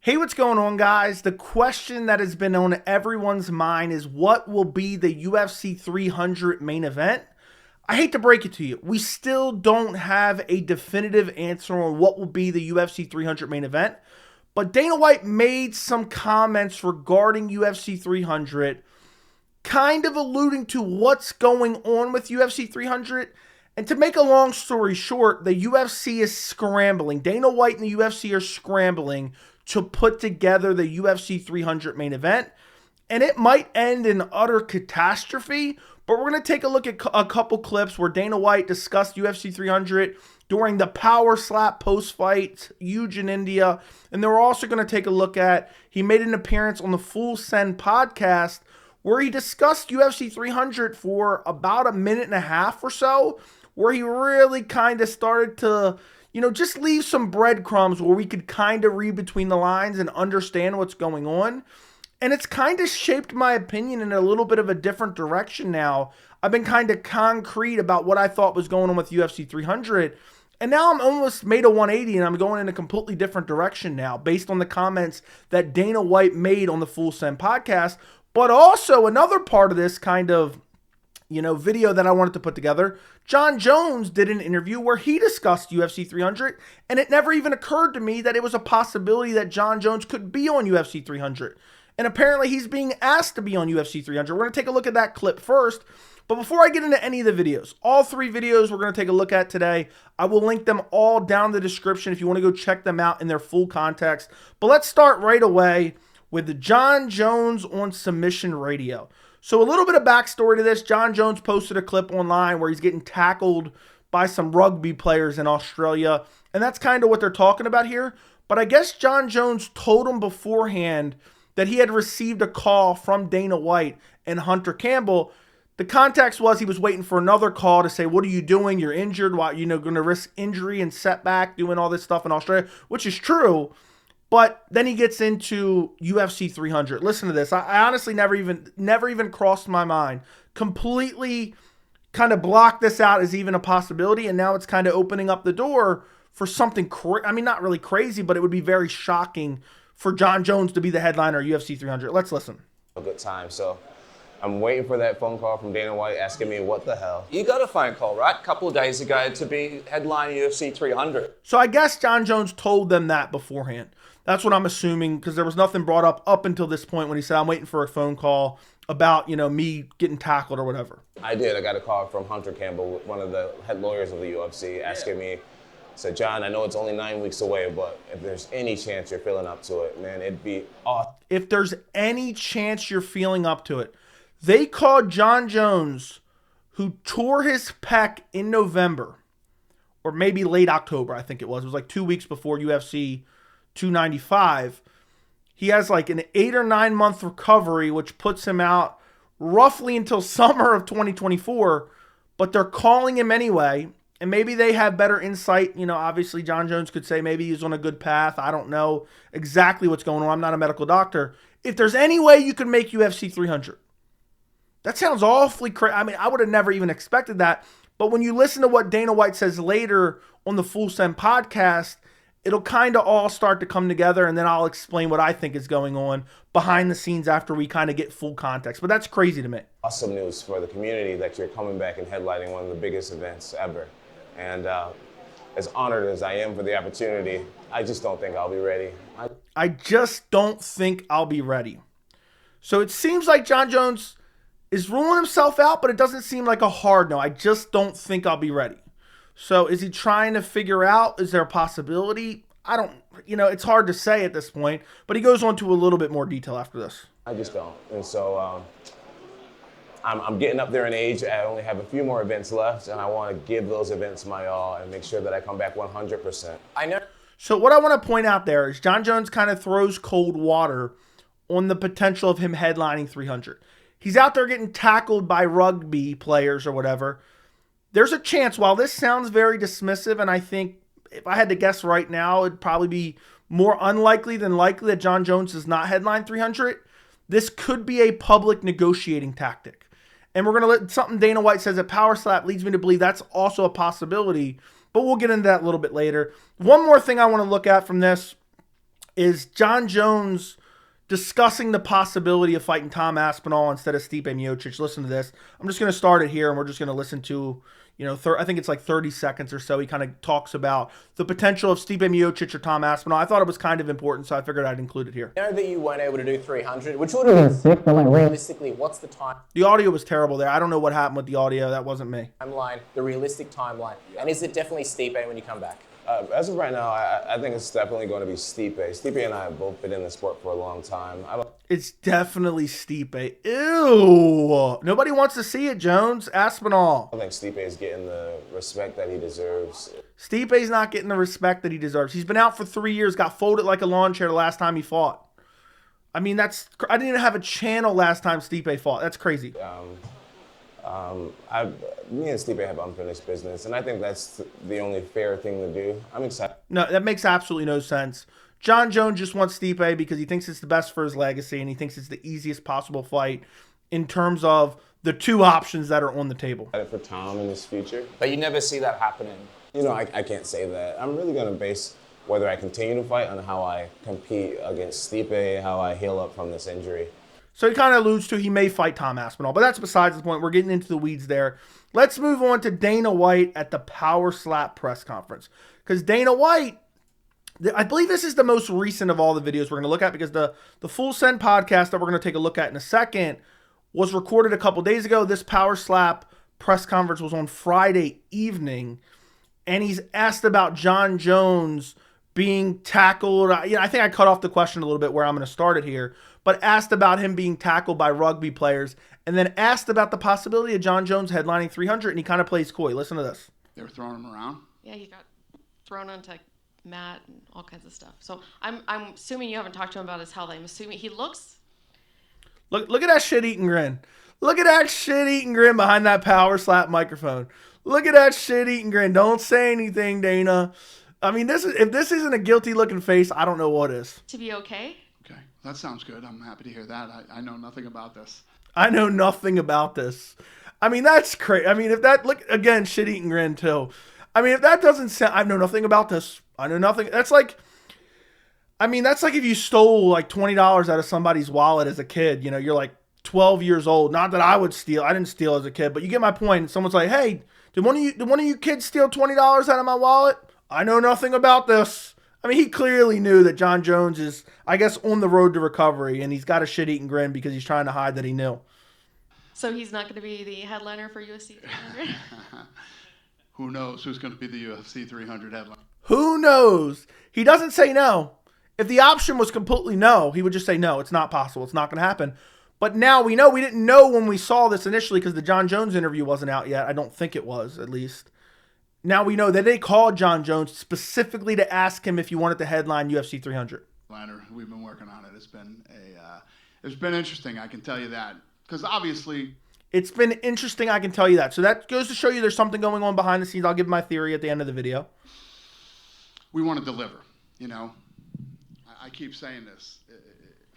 Hey, what's going on, guys? The question that has been on everyone's mind is what will be the UFC 300 main event? I hate to break it to you. We still don't have a definitive answer on what will be the UFC 300 main event, but Dana White made some comments regarding UFC 300, kind of alluding to what's going on with UFC 300. And to make a long story short, the UFC is scrambling. Dana White and the UFC are scrambling to put together the UFC 300 main event. And it might end in utter catastrophe, but we're going to take a look at a couple clips where Dana White discussed UFC 300 during the Power Slap post-fight, huge in India. And then we're also going to take a look at, he made an appearance on the Full Send podcast where he discussed UFC 300 for about a minute and a half or so, where he really kind of started to, just leave some breadcrumbs where we could kind of read between the lines and understand what's going on. And it's kind of shaped my opinion in a little bit of a different direction now. I've been kind of concrete about what I thought was going on with UFC 300. And now I'm almost made a 180 and I'm going in a completely different direction now based on the comments that Dana White made on the Full Send podcast. But also another part of this kind of video that I wanted to put together, Jon Jones did an interview where he discussed UFC 300, and it never even occurred to me that it was a possibility that Jon Jones could be on UFC 300. And apparently he's being asked to be on UFC 300. We're going to take a look at that clip first. But before I get into any of the videos, all three videos we're going to take a look at today, I will link them all down in the description if you want to go check them out in their full context. But let's start right away with the Jon Jones on Submission Radio. So a little bit of backstory to this. Jon Jones posted a clip online where he's getting tackled by some rugby players in Australia. And that's kind of what they're talking about here. But I guess Jon Jones told him beforehand that he had received a call from Dana White and Hunter Campbell. The context was he was waiting for another call to say, what are you doing? You're injured. Why, going to risk injury and setback doing all this stuff in Australia, which is true. But then he gets into UFC 300. Listen to this. I honestly never even crossed my mind. Completely kind of blocked this out as even a possibility. And now it's kind of opening up the door for something, not really crazy, but it would be very shocking for Jon Jones to be the headliner of UFC 300. Let's listen. A good time. So I'm waiting for that phone call from Dana White asking me what the hell. You got a phone call, right? A couple of days ago to be headline UFC 300. So I guess Jon Jones told them that beforehand. That's what I'm assuming, because there was nothing brought up until this point when he said, I'm waiting for a phone call about, me getting tackled or whatever. I did. I got a call from Hunter Campbell, one of the head lawyers of the UFC, asking me, said, John, I know it's only 9 weeks away, but if there's any chance you're feeling up to it, man, it'd be awesome. If there's any chance you're feeling up to it. They called Jon Jones, who tore his pec in November, or maybe late October, I think it was. It was like 2 weeks before UFC 295. He has like an 8 or 9 month recovery, which puts him out roughly until summer of 2024, but they're calling him anyway. And maybe they have better insight. Obviously Jon Jones could say maybe he's on a good path. I don't know exactly what's going on. I'm not a medical doctor. If there's any way you can make UFC 300, that sounds awfully crazy. I would have never even expected that. But when you listen to what Dana White says later on the Full Send podcast, it'll kind of all start to come together, and then I'll explain what I think is going on behind the scenes after we kind of get full context. But that's crazy to me. Awesome news for the community that you're coming back and headlining one of the biggest events ever. And as honored as I am for the opportunity, I just don't think I'll be ready. I just don't think I'll be ready. So it seems like Jon Jones is ruling himself out, but it doesn't seem like a hard no. I just don't think I'll be ready. So is he trying to figure out, is there a possibility? I don't, it's hard to say at this point, but he goes on to a little bit more detail after this. I just don't. And so I'm getting up there in age. I only have a few more events left, and I want to give those events my all and make sure that I come back 100%. I know. So what I want to point out there is Jon Jones kind of throws cold water on the potential of him headlining 300. He's out there getting tackled by rugby players or whatever. There's a chance, while this sounds very dismissive, and I think if I had to guess right now, it'd probably be more unlikely than likely that Jon Jones does not headline 300. This could be a public negotiating tactic. And we're going to let something Dana White says at Power Slap leads me to believe that's also a possibility, but we'll get into that a little bit later. One more thing I want to look at from this is Jon Jones discussing the possibility of fighting Tom Aspinall instead of Stipe Miocic. Listen to this. I'm just going to start it here, and we're just going to listen to, I think it's like 30 seconds or so. He kind of talks about the potential of Stipe Miocic or Tom Aspinall. I thought it was kind of important, so I figured I'd include it here. I know that you weren't able to do 300, which would have been sick, but like realistically, what's the The audio was terrible there. I don't know what happened with the audio. That wasn't me. timeline, the realistic timeline? And is it definitely Stipe when you come back? As of right now, I think it's definitely going to be Stipe. Stipe and I have both been in the sport for a long time. It's definitely Stipe. Ew. Nobody wants to see it, Jones. Aspinall. I think Stipe is getting the respect that he deserves. Stipe's not getting the respect that he deserves. He's been out for 3 years, got folded like a lawn chair the last time he fought. I mean, I didn't even have a channel last time Stipe fought. That's crazy. Me and Stipe have unfinished business, and I think that's the only fair thing to do. I'm excited. No, that makes absolutely no sense. Jon Jones just wants Stipe because he thinks it's the best for his legacy, and he thinks it's the easiest possible fight in terms of the two options that are on the table. For Tom in his future. But you never see that happening. I can't say that. I'm really going to base whether I continue to fight on how I compete against Stipe, how I heal up from this injury. So he kind of alludes to he may fight Tom Aspinall, but that's besides the point. We're getting into the weeds there. Let's move on to Dana White at the Power Slap press conference. Because Dana White, I believe this is the most recent of all the videos we're going to look at, because the Full Send podcast that we're going to take a look at in a second was recorded a couple days ago. This Power Slap press conference was on Friday evening, and he's asked about Jon Jones being tackled. I think I cut off the question a little bit where I'm going to start it here, but asked about him being tackled by rugby players, and then asked about the possibility of Jon Jones headlining 300, and he kind of plays coy. Listen to this. They were throwing him around? Yeah, he got thrown onto mat and all kinds of stuff. So I'm assuming you haven't talked to him about his health. I'm assuming he looks... Look at that shit-eating grin. Look at that shit-eating grin behind that Power Slap microphone. Look at that shit-eating grin. Don't say anything, Dana. I mean, if this isn't a guilty-looking face, I don't know what is. To be okay? Okay, that sounds good. I'm happy to hear that. I know nothing about this. I know nothing about this. I mean, that's crazy. I mean, if that, look, again, shit-eating grin, too. I mean, if that doesn't sound, I know nothing about this. I know nothing. That's like if you stole like $20 out of somebody's wallet as a kid. You're like 12 years old. Not that I would steal. I didn't steal as a kid, but you get my point. Someone's like, hey, did one of you kids steal $20 out of my wallet? I know nothing about this. I mean, he clearly knew that Jon Jones is, I guess, on the road to recovery, and he's got a shit-eating grin because he's trying to hide that he knew. So he's not going to be the headliner for UFC 300? Who knows who's going to be the UFC 300 headline? Who knows? He doesn't say no. If the option was completely no, he would just say no, it's not possible. It's not going to happen. But now we know. We didn't know when we saw this initially because the Jon Jones interview wasn't out yet. I don't think it was, at least. Now we know that they called Jon Jones specifically to ask him if he wanted to headline UFC 300. We've been working on it. It's been interesting, I can tell you that. Because obviously... It's been interesting, I can tell you that. So that goes to show you there's something going on behind the scenes. I'll give my theory at the end of the video. We want to deliver, I keep saying this.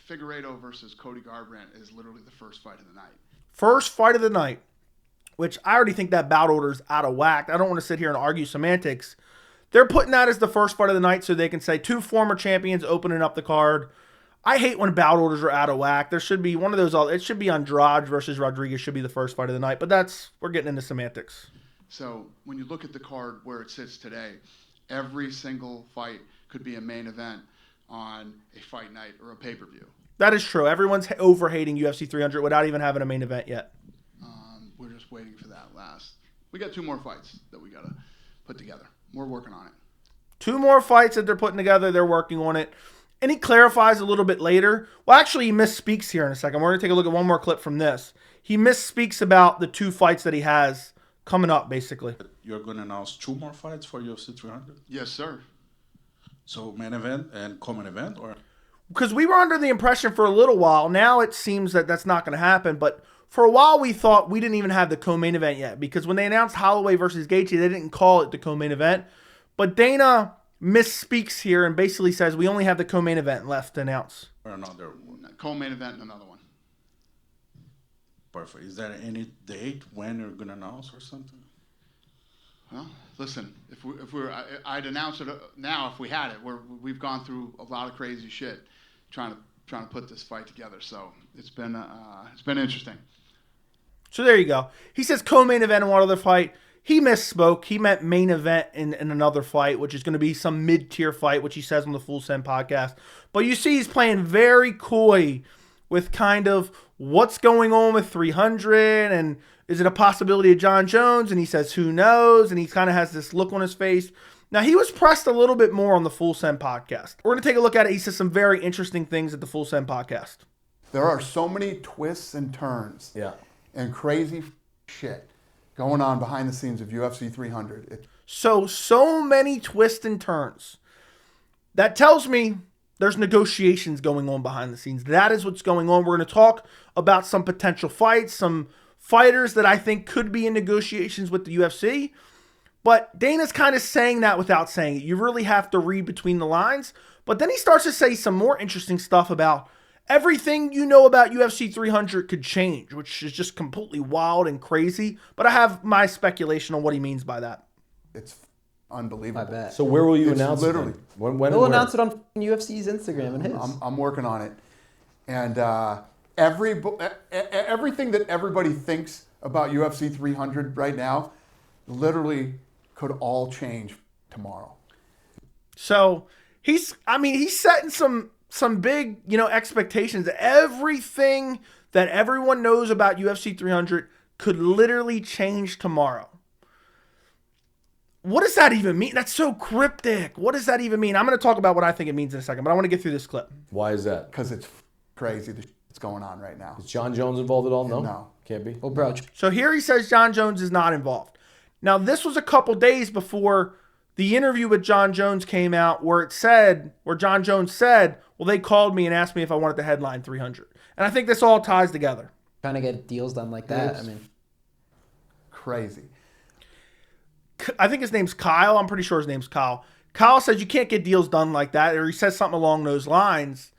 Figueiredo versus Cody Garbrandt is literally the first fight of the night. First fight of the night, which I already think that bout order is out of whack. I don't want to sit here and argue semantics. They're putting that as the first fight of the night so they can say two former champions opening up the card. I hate when bout orders are out of whack. There should be one of those. It should be Andrade versus Rodriguez should be the first fight of the night. But we're getting into semantics. So when you look at the card where it sits today, every single fight could be a main event on a fight night or a pay-per-view. That is true. Everyone's overhating UFC 300 without even having a main event yet. We're just waiting for that last. We got two more fights that we got to put together. We're working on it. Two more fights that they're putting together. They're working on it. And he clarifies a little bit later. Well, actually, he misspeaks here in a second. We're going to take a look at one more clip from this. He misspeaks about the two fights that he has coming up, basically. You're going to announce two more fights for UFC 300? Yes, sir. So main event and co-main event, or? Because we were under the impression for a little while. Now it seems that that's not going to happen. But for a while, we thought we didn't even have the co-main event yet. Because when they announced Holloway versus Gaethje, they didn't call it the co-main event. But Dana misspeaks here and basically says we only have the co-main event left to announce. Or another co-main event and another one. Perfect. Is there any date when you're going to announce or something? Well, listen, I'd announce it now if we had it. We've gone through a lot of crazy shit trying to put this fight together. So it's been interesting. So there you go. He says co-main event in one other fight. He misspoke. He meant main event in another fight, which is going to be some mid-tier fight, which he says on the Full Send podcast. But you see he's playing very coy with kind of what's going on with 300 and is it a possibility of Jon Jones? And he says, who knows? And he kind of has this look on his face. Now, he was pressed a little bit more on the Full Send podcast. We're going to take a look at it. He says some very interesting things at the Full Send podcast. There are so many twists and turns and crazy shit going on behind the scenes of UFC 300. So many twists and turns. That tells me there's negotiations going on behind the scenes. That is what's going on. We're going to talk about some potential fights, some fighters that I think could be in negotiations with the UFC. But Dana's kind of saying that without saying it. You really have to read between the lines. But then he starts to say some more interesting stuff about everything you know about UFC 300 could change, which is just completely wild and crazy. But I have my speculation on what he means by that. It's unbelievable. I bet. So where will you It's announce literally- it? When He'll announce it on UFC's Instagram and his. I'm working on it. And everything that everybody thinks about UFC 300 right now literally could all change tomorrow. So he's setting some big, expectations. Everything that everyone knows about UFC 300 could literally change tomorrow. What does that even mean? That's so cryptic. What does that even mean? I'm going to talk about what I think it means in a second, but I want to get through this clip. Why is that? Because it's crazy the shit that's going on right now. Is Jon Jones involved at all? No. No. Can't be. Well, bro, So here he says Jon Jones is not involved. Now, this was a couple days before the interview with Jon Jones came out where Jon Jones said, well, they called me and asked me if I wanted to headline 300. And I think this all ties together. trying to get deals done like that. I mean, Crazy. I think his name's Kyle. I'm pretty sure his name's Kyle. Kyle says you can't get deals done like that, or he says something along those lines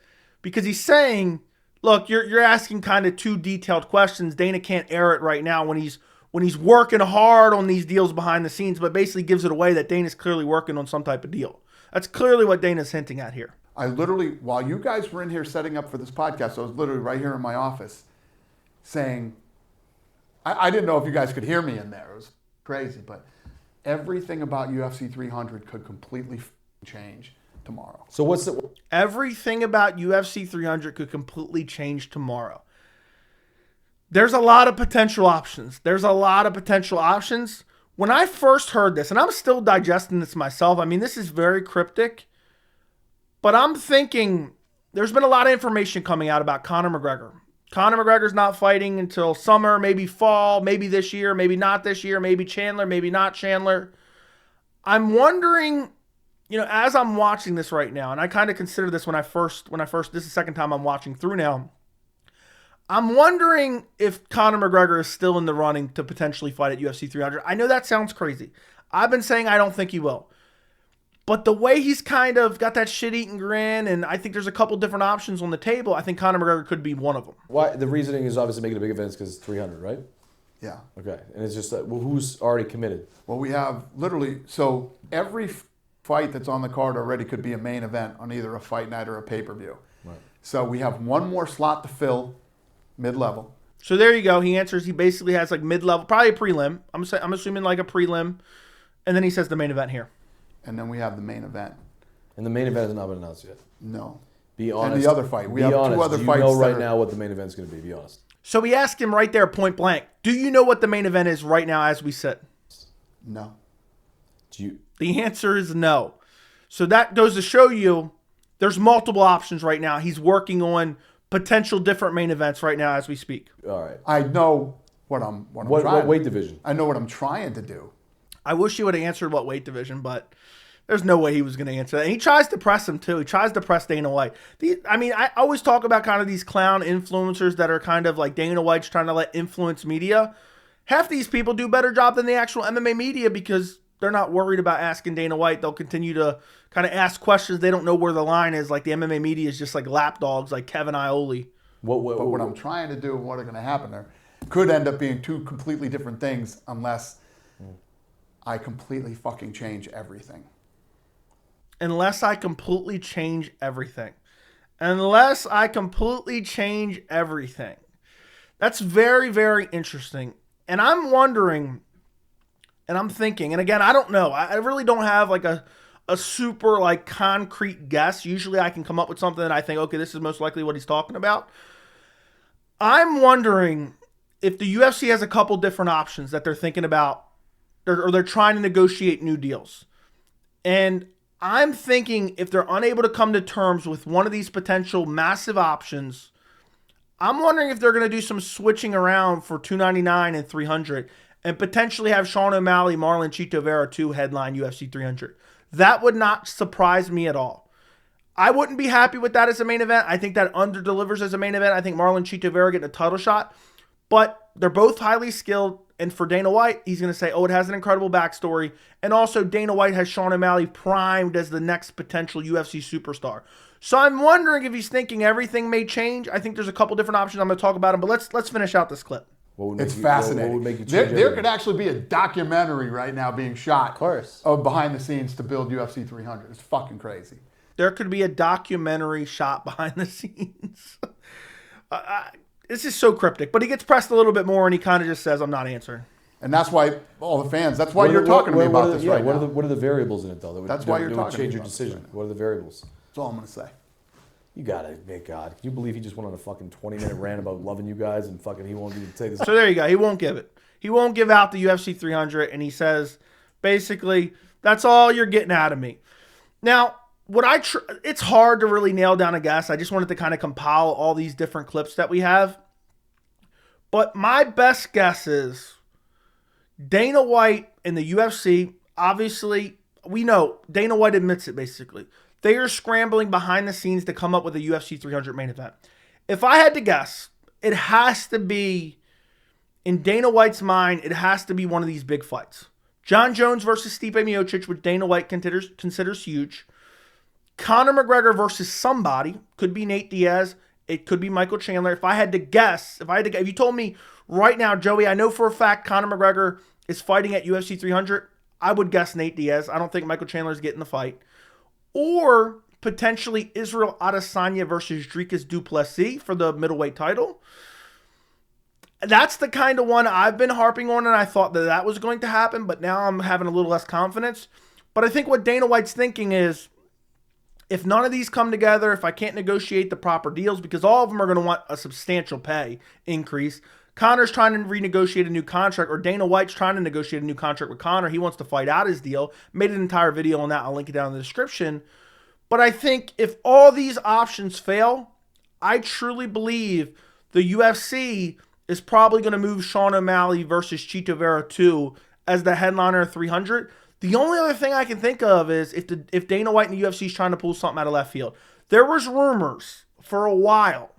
because he's saying, look, you're asking kind of too detailed questions. Dana can't air it right now when he's working hard on these deals behind the scenes, but basically gives it away that Dana's clearly working on some type of deal. That's clearly what Dana's hinting at here. I literally, while you guys were in here setting up for this podcast, I was literally right here in my office saying, I didn't know if you guys could hear me in there. It was crazy, but everything about UFC 300 could completely change tomorrow. So what's the... Everything about UFC 300 could completely change tomorrow. There's a lot of potential options. When I first heard this, and I'm still digesting this myself, I mean, this is very cryptic, but I'm thinking there's been a lot of information coming out about Conor McGregor. Conor McGregor's not fighting until summer, maybe fall, maybe this year, maybe not this year, maybe Chandler, maybe not Chandler. I'm wondering, as I'm watching this right now, and I kind of consider this when I first, this is the second time I'm watching through now. I'm wondering if Conor McGregor is still in the running to potentially fight at UFC 300. I know that sounds crazy. I've been saying I don't think he will. But the way he's kind of got that shit-eating grin, and I think there's a couple different options on the table, I think Conor McGregor could be one of them. Why? The reasoning is obviously making a big event because it's 300, right? Yeah. Okay. And it's just that, well, who's already committed? Well, we have literally, so every fight that's on the card already could be a main event on either a fight night or a pay-per-view. Right. So we have one more slot to fill, mid-level. So there you go. He answers. He basically has like mid-level, probably a prelim. I'm assuming like a prelim. And then he says the main event here. And then we have the main event. And the main event has not been announced yet. No. Be honest. And the other fight. We have honest. two other Do fights. you know right that are, now what the main event's going to be? Be honest. So we asked him right there, point blank, do you know what the main event is right now as we sit? No. Do you? The answer is no. So that goes to show you there's multiple options right now. He's working on potential different main events right now as we speak. All right. I know what I'm trying. What weight division? I know what I'm trying to do. I wish he would have answered what weight division, but there's no way he was going to answer that. And he tries to press him, too. He tries to press Dana White. I always talk about kind of these clown influencers that are kind of like Dana White's trying to let influence media. Half these people do a better job than the actual MMA media because they're not worried about asking Dana White. They'll continue to kind of ask questions. They don't know where the line is. Like the MMA media is just like lapdogs, like Kevin Iole. But what I'm trying to do and what are going to happen there could end up being two completely different things unless I completely fucking change everything. Unless I completely change everything. Unless I completely change everything. That's very, very interesting. And I'm wondering, and I'm thinking, and again, I don't know. I really don't have like a super like concrete guess. Usually I can come up with something that I think, okay, this is most likely what he's talking about. I'm wondering if the UFC has a couple different options that they're thinking about, or they're trying to negotiate new deals. And I'm thinking if they're unable to come to terms with one of these potential massive options, I'm wondering if they're going to do some switching around for 299 and 300 and potentially have Sean O'Malley, Marlon Chito Vera 2 headline UFC 300. That would not surprise me at all. I wouldn't be happy with that as a main event. I think that under-delivers as a main event. I think Marlon Chito Vera getting a title shot. But they're both highly skilled. And for Dana White, he's going to say, oh, it has an incredible backstory. And also, Dana White has Sean O'Malley primed as the next potential UFC superstar. So I'm wondering if he's thinking everything may change. I think there's a couple different options. I'm going to talk about them. But let's finish out this clip. It's fascinating. What would make you there could actually be a documentary right now being shot. Of course. Of behind the scenes to build UFC 300. It's fucking crazy. There could be a documentary shot behind the scenes. This is so cryptic, but he gets pressed a little bit more and he kind of just says, I'm not answering. And that's why all the fans, that's why you're talking to me about this right now. What are the variables in it, though? That's why you're talking to me change your about this decision. right now. What are the variables? That's all I'm going to say. You gotta admit, God. Can you believe he just went on a fucking 20-minute rant about loving you guys and fucking he won't even take this? So there you go. He won't give it. He won't give out the UFC 300, and he says, basically, that's all you're getting out of me. Now, it's hard to really nail down a guess. I just wanted to kind of compile all these different clips that we have. But my best guess is Dana White and the UFC, obviously, we know, Dana White admits it basically. They are scrambling behind the scenes to come up with a UFC 300 main event. If I had to guess, it has to be, in Dana White's mind, it has to be one of these big fights. Jon Jones versus Stipe Miocic, which Dana White considers huge. Conor McGregor versus somebody. Could be Nate Diaz. It could be Michael Chandler. If I had to guess, if you told me right now, Joey, I know for a fact Conor McGregor is fighting at UFC 300, I would guess Nate Diaz. I don't think Michael Chandler's getting the fight. Or potentially Israel Adesanya versus Dricus du Plessis for the middleweight title. That's the kind of one I've been harping on, and I thought that was going to happen, but now I'm having a little less confidence. But I think what Dana White's thinking is, if none of these come together, if I can't negotiate the proper deals, because all of them are going to want a substantial pay increase. Conor's trying to renegotiate a new contract, or Dana White's trying to negotiate a new contract with Conor. He wants to fight out his deal. Made an entire video on that. I'll link it down in the description. But I think if all these options fail, I truly believe the UFC is probably going to move Sean O'Malley versus Chito Vera 2 as the headliner of 300. The only other thing I can think of is if Dana White and the UFC is trying to pull something out of left field. There was rumors for a while.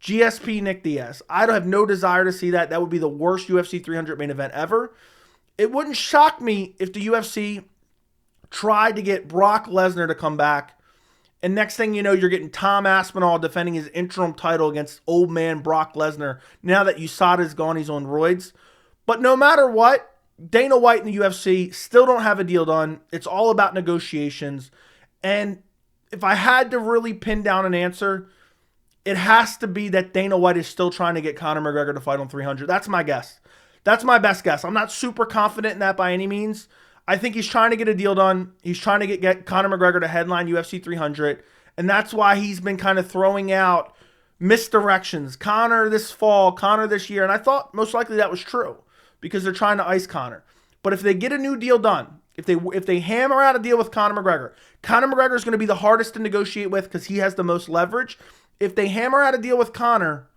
GSP Nick Diaz. I have no desire to see that. That would be the worst UFC 300 main event ever. It wouldn't shock me if the UFC tried to get Brock Lesnar to come back. And next thing you know, you're getting Tom Aspinall defending his interim title against old man Brock Lesnar. Now that USADA's gone, he's on roids. But no matter what, Dana White and the UFC still don't have a deal done. It's all about negotiations. And if I had to really pin down an answer, it has to be that Dana White is still trying to get Conor McGregor to fight on 300. That's my guess. That's my best guess. I'm not super confident in that by any means. I think he's trying to get a deal done. He's trying to get Conor McGregor to headline UFC 300. And that's why he's been kind of throwing out misdirections. Conor this fall, Conor this year. And I thought most likely that was true because they're trying to ice Conor. But if they get a new deal done, if they hammer out a deal with Conor McGregor is going to be the hardest to negotiate with because he has the most leverage. If they hammer out a deal with Conor,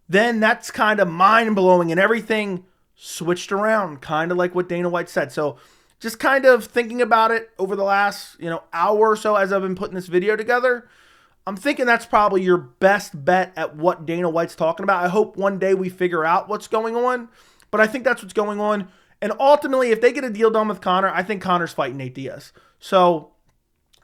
then that's kind of mind-blowing and everything switched around, kind of like what Dana White said. So just kind of thinking about it over the last hour or so as I've been putting this video together, I'm thinking that's probably your best bet at what Dana White's talking about. I hope one day we figure out what's going on, but I think that's what's going on. And ultimately, if they get a deal done with Conor, I think Conor's fighting Nate Diaz. So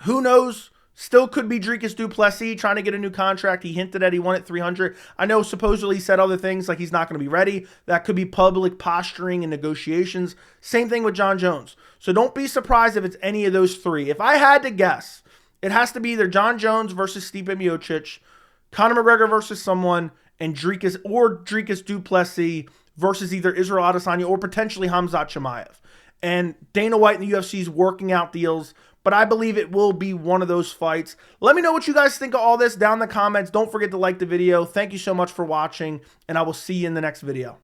who knows? Still could be Dricus du Plessis trying to get a new contract. He hinted at he wanted 300. I know supposedly he said other things like he's not going to be ready. That could be public posturing and negotiations. Same thing with Jon Jones. So don't be surprised if it's any of those three. If I had to guess, it has to be either Jon Jones versus Stipe Miocic, Conor McGregor versus someone, and Dricus du Plessis versus either Israel Adesanya or potentially Khamzat Chimaev. And Dana White and the UFC is working out deals, but I believe it will be one of those fights. Let me know what you guys think of all this down in the comments. Don't forget to like the video. Thank you so much for watching, and I will see you in the next video.